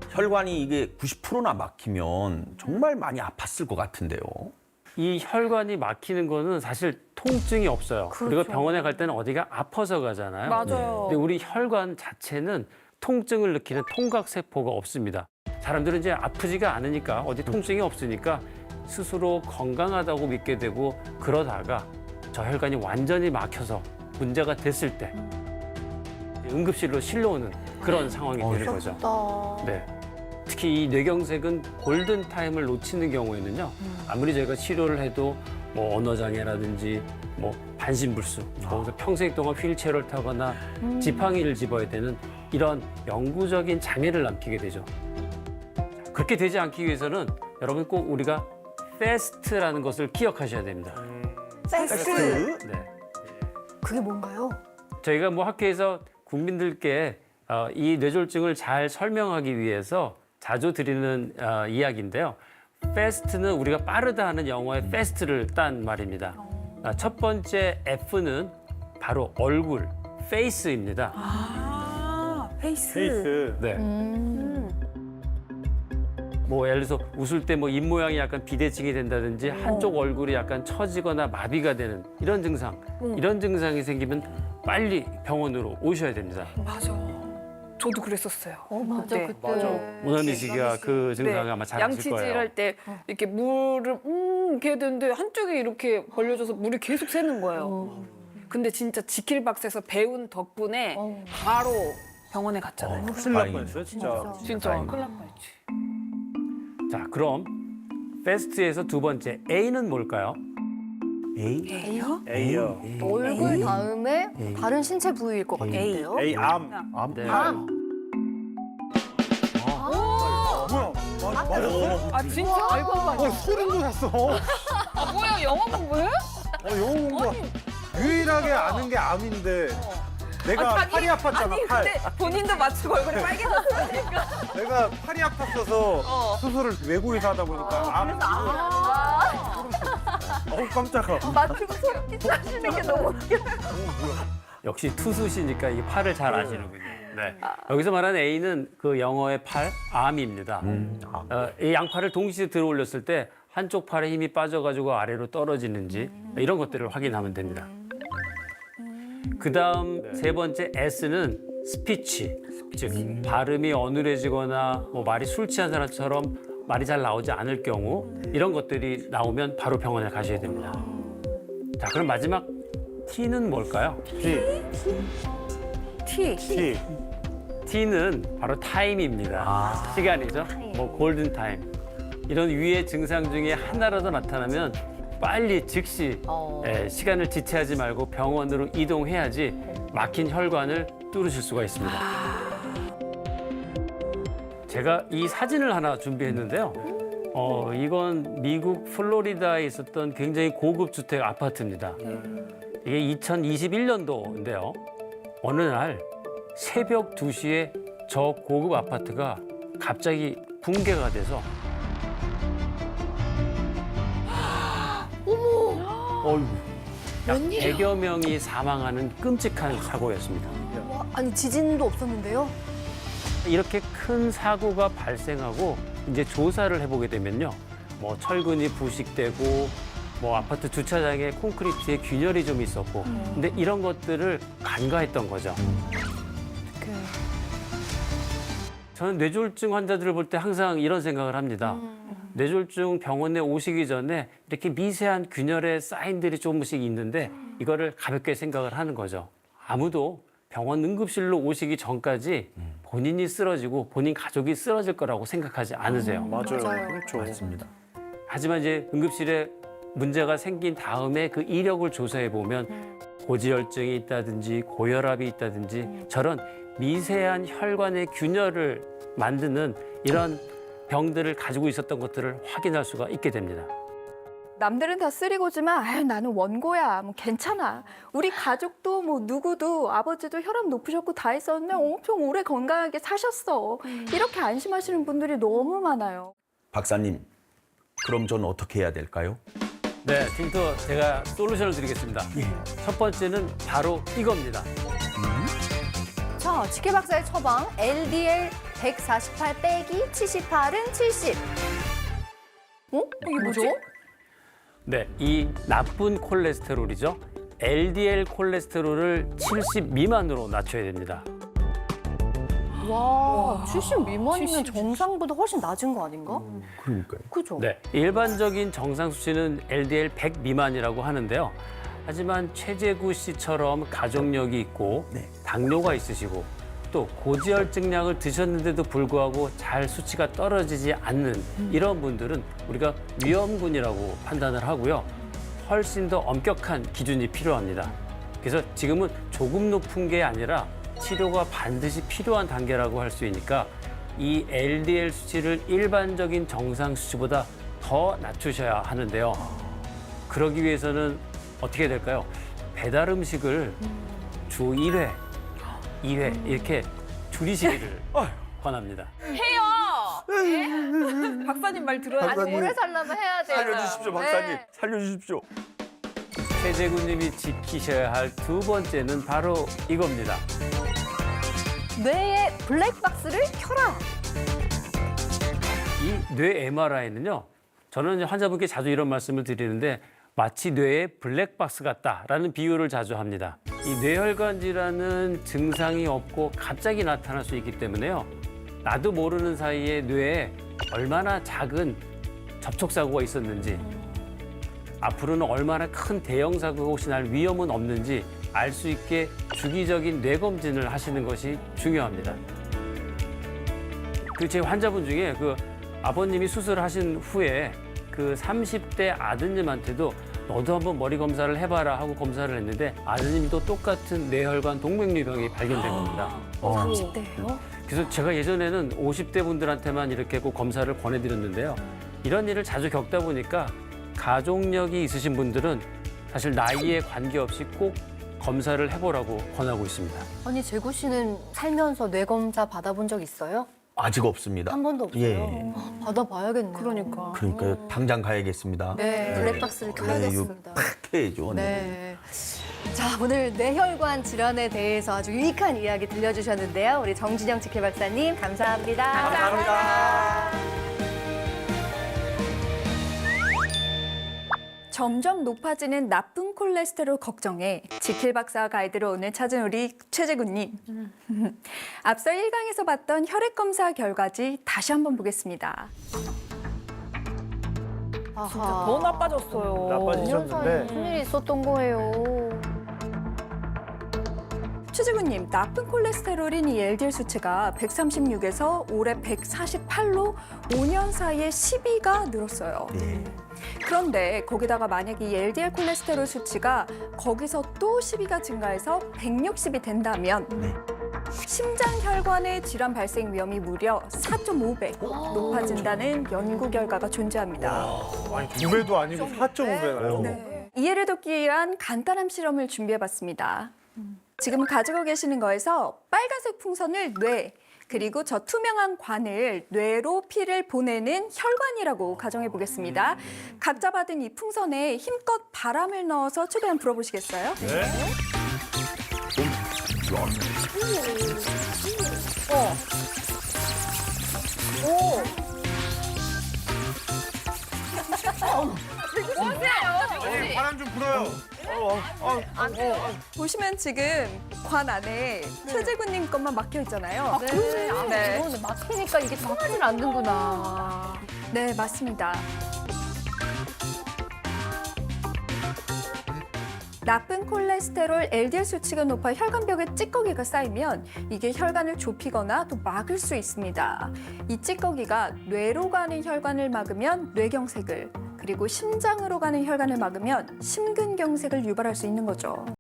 혈관이 이게 90%나 막히면 정말 많이 아팠을 것 같은데요. 이 혈관이 막히는 거는 사실 통증이 없어요. 우리가 병원에 갈 때는 어디가 아파서 가잖아요. 맞아요. 근데 우리 혈관 자체는 통증을 느끼는 통각세포가 없습니다. 사람들은 이제 아프지가 않으니까 어디 통증이 없으니까 스스로 건강하다고 믿게 되고 그러다가 저 혈관이 완전히 막혀서 문제가 됐을 때 응급실로 실려오는 그런 상황이 되는 거죠. 네. 특히 이 뇌경색은 골든타임을 놓치는 경우에는요. 아무리 저희가 치료를 해도 뭐 언어장애라든지 뭐 반신불수, 거기서 평생 동안 휠체어를 타거나 지팡이를 집어야 되는 이런 영구적인 장애를 남기게 되죠. 그렇게 되지 않기 위해서는 여러분 꼭 우리가 패스트라는 것을 기억하셔야 됩니다. 패스트. 네. 그게 뭔가요? 저희가 뭐 학회에서 국민들께 이 뇌졸중을 잘 설명하기 위해서 자주 드리는 이야기인데요. 패스트는 우리가 빠르다 하는 영어의 패스트를 딴 말입니다. 첫 번째 F는 바로 얼굴, 페이스입니다. 아, 페이스. 페이스. 네. 뭐 예를 들어서 웃을 때 뭐 입모양이 약간 비대칭이 된다든지 한쪽 얼굴이 약간 처지거나 마비가 되는 이런 증상, 이런 증상이 생기면 빨리 병원으로 오셔야 됩니다. 맞아. 저도 그랬었어요. 맞아, 그때. 그때. 오나미 씨가 그 증상을 아마 잘 아실 양치질 거예요. 할 때 이렇게 물을 이렇게 해야 되는데 한쪽이 이렇게 벌려져서 물이 계속 새는 거예요. 근데 진짜 지킬박스에서 배운 덕분에 바로 병원에 갔잖아요. 큰일 날 뻔했어요, 진짜. 진짜 다행이다. 큰일 날 뻔했지. 자, 그럼 패스트에서 두 번째 A는 뭘까요? A요? A요. 얼굴 다음에 다른 신체 부위일 것 같은데요. A 암. 네. 암. 뭐야? 맞았어? 아 진짜 알고 봐. 소름 돋았어. 아 뭐야 영어 공부해? 영어 공부. 유일하게 아는 게 암인데. 내가 팔이 아팠잖아, 아니 팔. 근데 본인도 맞추고 얼굴이 빨개졌으니까. 내가 팔이 아팠어서 수술을 외국에서 하다 보니까 암. 어우, 깜짝아. 맞추고 소름 끼치시는 게 너무 웃겨. 역시 투수시니까 이 팔을 잘 아시는군요. 네. 여기서 말하는 A는 그 영어의 팔, 암입니다. 이 양팔을 동시에 들어 올렸을 때 한쪽 팔에 힘이 빠져가지고 아래로 떨어지는지 이런 것들을 확인하면 됩니다. 그 다음 세 번째 S는 스피치, 즉 발음이 어눌해지거나 뭐 말이 술 취한 사람처럼 말이 잘 나오지 않을 경우 이런 것들이 나오면 바로 병원에 가셔야 됩니다. 자, 그럼 마지막 T는 뭘까요? T. T는 바로 타임입니다. 시간이죠. 뭐 골든 타임. 이런 위의 증상 중에 하나라도 나타나면 빨리 즉시 시간을 지체하지 말고 병원으로 이동해야지 막힌 혈관을 뚫으실 수가 있습니다. 제가 이 사진을 하나 준비했는데요. 이건 미국 플로리다에 있었던 굉장히 고급 주택 아파트입니다. 이게 2021년도인데요. 어느 날 새벽 2시에 저 고급 아파트가 갑자기 붕괴가 돼서 어이구. 약 100여 명이 사망하는 끔찍한 사고였습니다. 아니 지진도 없었는데요. 이렇게 큰 사고가 발생하고 이제 조사를 해보게 되면요. 뭐 철근이 부식되고 뭐 아파트 주차장에 콘크리트에 균열이 좀 있었고 근데 이런 것들을 간과했던 거죠. 저는 뇌졸중 환자들을 볼 때 항상 이런 생각을 합니다. 뇌졸중 병원에 오시기 전에 이렇게 미세한 균열의 사인들이 조금씩 있는데 이거를 가볍게 생각을 하는 거죠. 아무도 병원 응급실로 오시기 전까지 본인이 쓰러지고 본인 가족이 쓰러질 거라고 생각하지 않으세요. 맞아요. 맞아요. 그렇죠. 맞습니다. 하지만 이제 응급실에 문제가 생긴 다음에 그 이력을 조사해 보면 고지혈증이 있다든지 고혈압이 있다든지 저런 미세한 혈관의 균열을 만드는 이런 병들을 가지고 있었던 것들을 확인할 수가 있게 됩니다. 남들은 다 쓰리고지만 아유, 나는 원고야. 뭐 괜찮아. 우리 가족도 뭐 누구도 아버지도 혈압 높으셨고 다 했었는데 엄청 오래 건강하게 사셨어. 이렇게 안심하시는 분들이 너무 많아요. 박사님, 그럼 전 어떻게 해야 될까요? 네, 지금부터 제가 솔루션을 드리겠습니다. 첫 번째는 바로 이겁니다. 자, 지케 박사의 처방 LDL 148 빼기 78은 70. 이게 뭐죠? 네, 이 나쁜 콜레스테롤이죠. LDL 콜레스테롤을 70 미만으로 낮춰야 됩니다. 와, 70 미만이면 정상보다 훨씬 낮은 거 아닌가? 그러니까요. 그죠? 네, 일반적인 정상 수치는 LDL 100 미만이라고 하는데요. 하지만 최재구 씨처럼 가족력이 있고 네. 당뇨가 있으시고 또 고지혈증약을 드셨는데도 불구하고 잘 수치가 떨어지지 않는 이런 분들은 우리가 위험군이라고 판단을 하고요. 훨씬 더 엄격한 기준이 필요합니다. 그래서 지금은 조금 높은 게 아니라 치료가 반드시 필요한 단계라고 할 수 있으니까 이 LDL 수치를 일반적인 정상 수치보다 더 낮추셔야 하는데요. 그러기 위해서는 어떻게 될까요? 배달 음식을 주 1회, 2회 이렇게 줄이시기를 권합니다. 박사님 말 들어야 돼. 오래 살려면 해야 돼요. 살려주십시오, 박사님. 네. 살려주십시오. 최재구님이 지키셔야 할 두 번째는 바로 이겁니다. 뇌의 블랙박스를 켜라. 이 뇌 MRI는요. 저는 환자분께 자주 이런 말씀을 드리는데 마치 뇌의 블랙박스 같다라는 비유를 자주 합니다. 이 뇌혈관 질환은 증상이 없고 갑자기 나타날 수 있기 때문에요. 나도 모르는 사이에 뇌에 얼마나 작은 접촉사고가 있었는지 앞으로는 얼마나 큰 대형 사고가 혹시 날 위험은 없는지 알 수 있게 주기적인 뇌 검진을 하시는 것이 중요합니다. 그 제 환자분 중에 그 아버님이 수술하신 후에 그 30대 아드님한테도 너도 한번 머리 검사를 해봐라 하고 검사를 했는데 아드님도 똑같은 뇌혈관 동맥류병이 발견된 겁니다. 30대예요? 그래서 제가 예전에는 50대 분들한테만 이렇게 꼭 검사를 권해드렸는데요. 이런 일을 자주 겪다 보니까 가족력이 있으신 분들은 사실 나이에 관계없이 꼭 검사를 해보라고 권하고 있습니다. 아니, 재구 씨는 살면서 뇌검사 받아본 적 있어요? 아직 없습니다. 한 번도 없어요? 예. 받아봐야겠네요. 그러니까. 그러니까요. 당장 가야겠습니다. 네, 블랙박스를 켜야겠습니다. 팍 켜야죠. 네. 자, 오늘 뇌혈관 질환에 대해서 아주 유익한 이야기 들려주셨는데요. 우리 정진영 지킬 박사님, 감사합니다. 감사합니다. 점점 높아지는 나쁜 콜레스테롤 걱정에 지킬 박사 가이드로 오늘 찾은 우리 최재구님. 앞서 1강에서 봤던 혈액검사 결과지 다시 한번 보겠습니다. 더 나빠졌어요. 나빠지셨는데 무슨 일이 있었던 거예요? 최재구님, 나쁜 콜레스테롤인 이 LDL 수치가 136에서 올해 148로 5년 사이에 12가 늘었어요. 네. 그런데 거기다가 만약에 이 LDL 콜레스테롤 수치가 거기서 또 12가 증가해서 160이 된다면 네. 심장혈관의 질환 발생 위험이 무려 4.5배 높아진다는 연구 결과가 존재합니다. 아니 2배도 아니고 4.5배나요. 네. 이해를 돕기 위한 간단한 실험을 준비해봤습니다. 지금 가지고 계시는 거에서 빨간색 풍선을 뇌, 그리고 저 투명한 관을 뇌로 피를 보내는 혈관이라고 가정해 보겠습니다. 각자 받은 이 풍선에 힘껏 바람을 넣어서 최대한 불어보시겠어요? 아니 바람 좀 불어요. 보시면 지금 관 안에 최재구님 것만 막혀 있잖아요. 네. 네. 그러네. 막히니까 이게 통하질 않는구나. 네, 맞습니다. 나쁜 콜레스테롤 LDL 수치가 높아 혈관벽에 찌꺼기가 쌓이면 이게 혈관을 좁히거나 또 막을 수 있습니다. 이 찌꺼기가 뇌로 가는 혈관을 막으면 뇌경색을, 그리고 심장으로 가는 혈관을 막으면 심근경색을 유발할 수 있는 거죠.